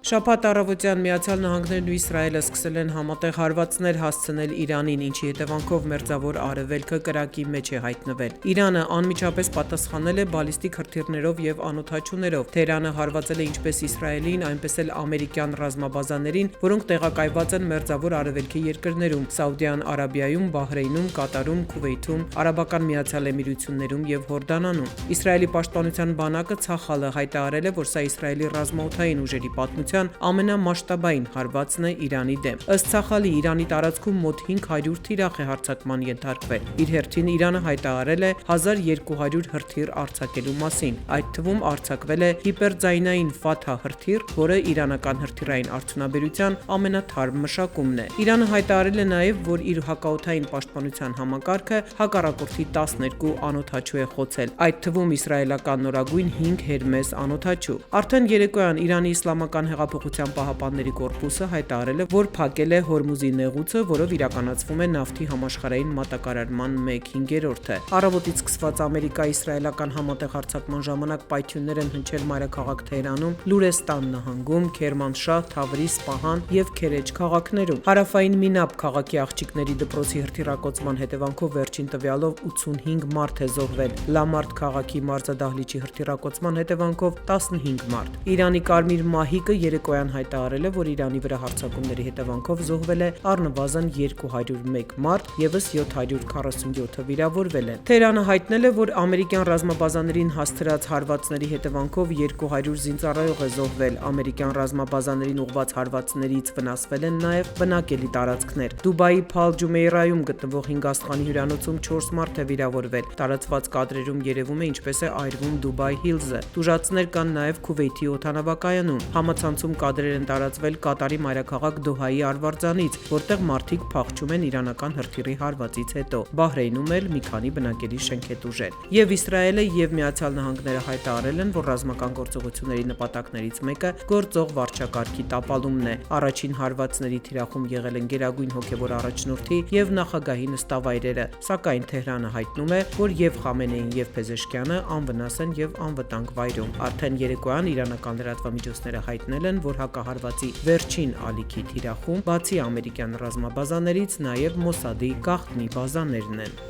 Շաբաթ առավոտյան Միացյալ Նահանգներն ու Իսրայելը սկսել են համատեղ հարվածներ հասցնել Իրանին, ինչի հետևանքով Մերձավոր Արևելքը կրակի մեջ է հայտնվել։ Իրանը անմիջապես պատասխանել է բալիստիկ հրթիռներով եւ անօդաչուներով։ Թեհրանը հարվածել է ինչպես Իսրայելին, այնպես էլ ամերիկյան ռազմաբազաներին, որոնք տեղակայված են Մերձավոր Արևելքի երկրներում՝ Սաուդյան Արաբիայում, Բահրեյնում, Կատարում, Քուվեյթում, Արաբական Միացյալ Էմիրություններում եւ Հորդանանում։ Իսրայելի պաշտպանության բանակը Ցախալը հայտարարել է, որ սա Իսրայելի ռազմաօդային ուժերի պատմության ամենամասշտաբային հարվածն է Իրանի դեմ։ Ըստ Ցախալի, Իրանի տարածքում մոտ 500 թիրախ է հարձակման ենթարկվել։ Իր հերթին Իրանը հայտարարել է 1200 հրթիռ արձակելու մասին։ Այդ թվում արձակվել է հիպերձայնային Ֆաթհ հրթիռ, որը իրանական հրթիռային արդյունաբերության ամենաթարմ մշակումն է։ Իրանը հայտարարել է նաև, որ իր հակաօդային պաշտպանության համակարգը հակառակորդի 12 անօդաչու է խոցել, այդ թվում իսրայելական նորագույն 5 Հերմես անօդաչու։ Արդեն երեկոյան Իրանի Իսլամական հեղափոխության պահապանների կորպուսը հայտարարել է, որ փակել է Հորմուզի նեղուցը, որով իրականացվում է նավթի համաշխարհային մատակարարման 1/5-ը։ Առավոտից սկսված ամերիկա-իսրայելական համատեղ հարձակման ժամանակ պայթյուններ են հնչել մայրաքաղաք Թեհրանում, Լուրեստան նահանգում, Քերմանշահ, Թավրիզ, Սպահան եւ Քերեջ քաղաքներում։ Հարավային Մինաբ քաղաքի աղջիկների դպրոցի հրթիռակոծման հետևանքով վերջին տվյալով 85 մարդ է զոհվել։ Լամարտ քաղաքի մարզադահլիճի հրթիռակոծման հետևանքով 15 մարդ։ Իրանի Կարմիր մահիկը երեկոյան հայտարարել է, որ Իրանի վրա հարձակումների հետևանքով զոհվել է առնվազն 201 մարդ, եւս 747-ը վիրավորվել են։ Թեհրանը հայտնել է, որ ամերիկյան ռազմաբազաներին հասցրած հարվածների հետևանքով 200 զինծառայող է զոհվել։ Ամերիկյան ռազմաբազաներին ուղղված հարվածներից վնասվել են նաեւ բնակելի տարածքներ։ Դուբայի Փալ Ջումեյրայում գտնվող 5 աստղանի հյուրանոցում 4 մարդ է վիրավորվել։ Տարածված կադրերում երևում է ինչպես է այրվում Դուբայ Հիլզը։ Տուժածներ կան նաեւ Քուվեյթի օդանավակայանում։ Համացանցում կադրեր են տարածվել Կատարի մայրաքաղաք Դոհայի արվարձանից, որտեղ մարդիկ փախչում են իրանական հրթիռի հարվածից հետո։ Բահրեյնում էլ մի քանի բնակելի շենք է տուժել։ Եվ Իսրայելը եւ Միացյալ Նահանգները հայտարարել են, որ ռազմական գործողությունների նպատակներից մեկը գործող վարչակարգի տապալումն է։ Առաջին հարվածների թիրախում եղել են Գերագույն հոգևոր առաջնորդի եւ նախագահի նստավայրերը, սակայն Թեհրանը հայտնում է, որ եւ Խամենեին եւ Փեզեշքյանը անվնաս են եւ անվտանգ վայրում։ Արդեն երեկոյան իրանական լրատվամիջոցները հայտնել են, որ հակահարվածի վերջին ալիքի թիրախում, բացի ամերիկյան ռազմաբազաներից, նաև Մոսադի գաղտնի բազաներն են։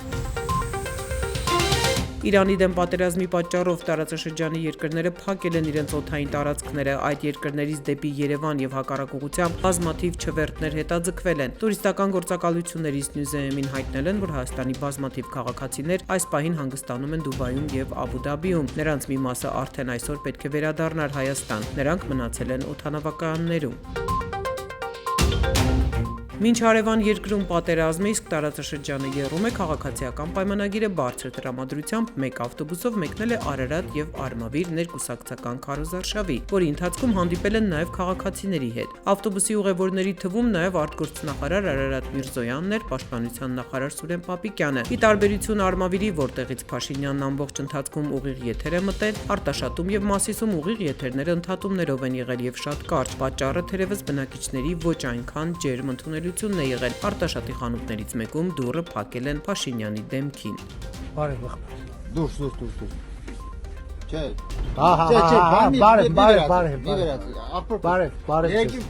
Իրանի դեմ պատերազմի պատճառով տարածաշրջանի երկրները փակել են իրենց օդային տարածքները, այդ երկրներից դեպի Երևան եւ հակառակ ուղղությամբ բազմաթիվ չվերթներ հետաձգվել են։ Տուրիստական գործակալություններից Նյուզեեմին հայտնել են, որ Հայաստանի բազմաթիվ քաղաքացիներ այս պահին հանգստանում են Դուբայում եւ Աբու Դաբիում։ Նրանց մի մասը արդեն այսօր պետք է վերադառնար Հայաստան։ Նրանք մնացել են օդանավակայաններում։ Մինչ հարևան երկրում պատերազմը, իսկ տարածաշրջանը եռում է, քաղաքացիական պայմանագիրը բարձր տրամադրությամբ մեկ ավտոբուսով մեկնել է Արարատ եւ Արմավիր ներկուսակցական քարոզարշավի, որի ընթացքում հանդիպել են նաեւ քաղաքացիների հետ։ Ավտոբուսի ուղևորների թվում նաեւ արտգործնախարար Արարատ Միրզոյանն էր, պաշտպանության նախարար Սուրեն Պապիկյանը։ Ի տարբերություն Արմավիրի, որտեղից Փաշինյանն ամբողջ ընթացքում ուղիղ եթեր է մտել, Արտաշատում եւ Մասիսում ուղիղ եթերները ընդհատումներով են եղել եւ շատ կարճ։ Պատճառը թերևս բնակիչների ոչ այնքան ջերմ ընդունելությունն է եղել։ Արտաշատի խանութներից մեկում դուռը փակել են Փաշինյանի դեմքին։ Բարև։ Դուրս։ Չէ։ Բարև։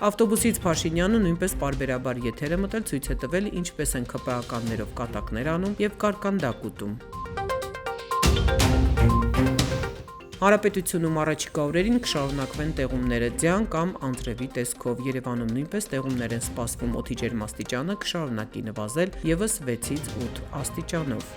Ավտոբուսից Փաշինյանը նույնպես պարբերաբար եթեր է մտել, ցույց է տվել ինչպես են ՔՊԱ-ականներով կատակներ անում եւ կարկանդակ ուտում։ Հանրապետությունում առաջիկա օրերին կշարունակվեն տեղումները ձյան կամ անձրևի տեսքով։ Երևանում նույնպես տեղումներ են սպասվում, օդի ջերմաստիճանը կշարունակի նվազել եւս 6-ից 8 աստիճանով։